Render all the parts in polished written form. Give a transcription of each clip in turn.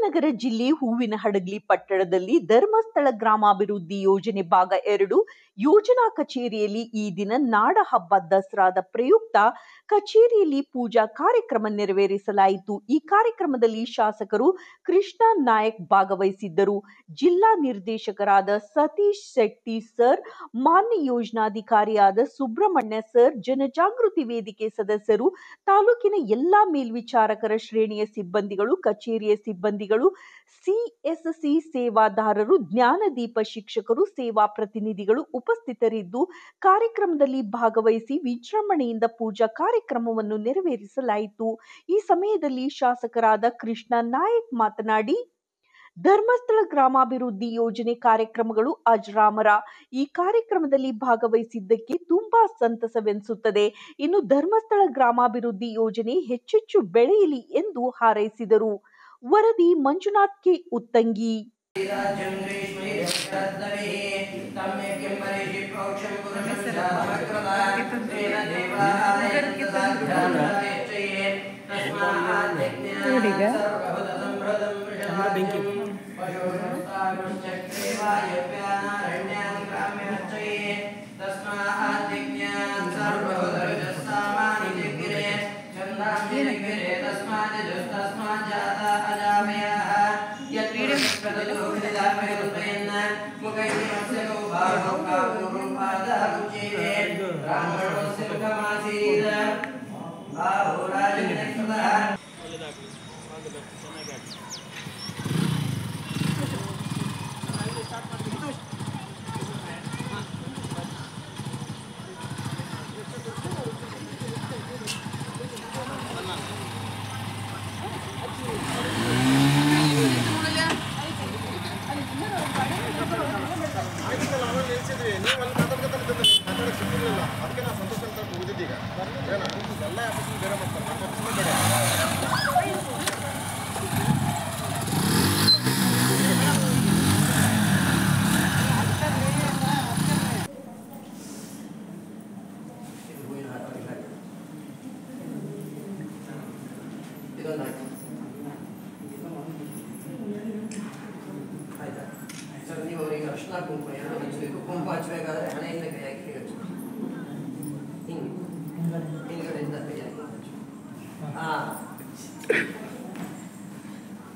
ವಿಜಯನಗರ ಜಿಲ್ಲೆ ಹೂವಿನಹಡಗಲಿ ಪಟ್ಟಣದಲ್ಲಿ ಧರ್ಮಸ್ಥಳ ಗ್ರಾಮಾಭಿವೃದ್ಧಿ ಯೋಜನೆ ಭಾಗ 2 ಯೋಜನಾ ಕಚೇರಿಯಲ್ಲಿ ಈ ದಿನ ನಾಡ ಹಬ್ಬ ದಸರಾದ ಪ್ರಯುಕ್ತ ಕಚೇರಿಯಲ್ಲಿ ಪೂಜಾ ಕಾರ್ಯಕ್ರಮ ನೆರವೇರಿಸಲಾಯಿತು. ಈ ಕಾರ್ಯಕ್ರಮದಲ್ಲಿ ಶಾಸಕರು ಕೃಷ್ಣ ನಾಯಕ್ ಭಾಗವಹಿಸಿದ್ದರು. ಜಿಲ್ಲಾ ನಿರ್ದೇಶಕರಾದ ಸತೀಶ್ ಶೆಟ್ಟಿ ಸರ್, ಮಾನ್ಯ ಯೋಜನಾಧಿಕಾರಿಯಾದ ಸುಬ್ರಹ್ಮಣ್ಯ ಸರ್, ಜನಜಾಗೃತಿ ವೇದಿಕೆ ಸದಸ್ಯರು, ತಾಲೂಕಿನ ಎಲ್ಲಾ ಮೇಲ್ವಿಚಾರಕರ ಶ್ರೇಣಿಯ ಸಿಬ್ಬಂದಿಗಳು, ಕಚೇರಿಯ ಸಿಬ್ಬಂದಿಗಳು, ಸಿಎಸ್ಸಿ ಸೇವಾದಾರರು, ಜ್ಞಾನದೀಪ ಶಿಕ್ಷಕರು, ಸೇವಾ ಪ್ರತಿನಿಧಿಗಳು ಉಪಸ್ಥಿತರಿದ್ದು ಕಾರ್ಯಕ್ರಮದಲ್ಲಿ ಭಾಗವಹಿಸಿ ವಿಜೃಂಭಣೆಯಿಂದ ಪೂಜಾ ಕಾರ್ಯಕ್ರಮವನ್ನು ನೆರವೇರಿಸಲಾಯಿತು. ಈ ಸಮಯದಲ್ಲಿ ಶಾಸಕರಾದ ಕೃಷ್ಣ ನಾಯಕ್ ಮಾತನಾಡಿ, ಧರ್ಮಸ್ಥಳ ಗ್ರಾಮಾಭಿವೃದ್ಧಿ ಯೋಜನೆ ಕಾರ್ಯಕ್ರಮಗಳು ಅಜರಾಮರ. ಈ ಕಾರ್ಯಕ್ರಮದಲ್ಲಿ ಭಾಗವಹಿಸಿದ್ದಕ್ಕೆ ತುಂಬಾ ಸಂತಸವೆನಿಸುತ್ತದೆ. ಇನ್ನು ಧರ್ಮಸ್ಥಳ ಗ್ರಾಮಾಭಿವೃದ್ಧಿ ಯೋಜನೆ ಹೆಚ್ಚೆಚ್ಚು ಬೆಳೆಯಲಿ ಎಂದು ಹಾರೈಸಿದರು. ವರದಿ ಮಂಜುನಾಥ್ ಕೆ ಉತ್ತಂಗಿ. ನೀವು ಅವರಿಗೆ ಅರ್ಶನ ಕುಂಕುಮ ಎರಡು ಹಚ್ಚಬೇಕು. ಕುಂಕುಮ ಹಚ್ಚಬೇಕಾದ್ರೆ ಹಣೆಯಿಂದ ಕೈ ಹಾಕಿ ಹಚ್ಚು. ಹಿಂದ್ಗಡೆಯಿಂದ ಕೈ ಹಾಕಿ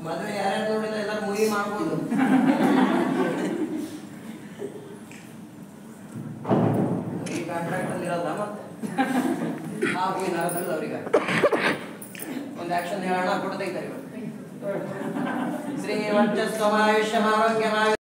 ಮದುವೆ ಯಾರ್ಯಾರು ನೋಡಿಲ್ಲ ಎಲ್ಲ ಮೂವಿ ಮಾಡ್ಬೋದು. ಈ ಕಾಂಟ್ರಾಕ್ಟ್ ಅಲ್ಲಿ ಇರೋದ ಮತ್ತೆ ಆ ಮೂವಿ ನಾಲ್ಕಲ್ಲ ಅವ್ರಿಗೆ ಒಂದು ಆಕ್ಷನ್ ಹೇಳೋಣ ಕೊಡ್ತೈತಾರೆ. ಶ್ರೀ ವರ್ಚಸ್ವಮಾಯುಷ್ಯಮಾರೋಗ್ಯಮಾಯ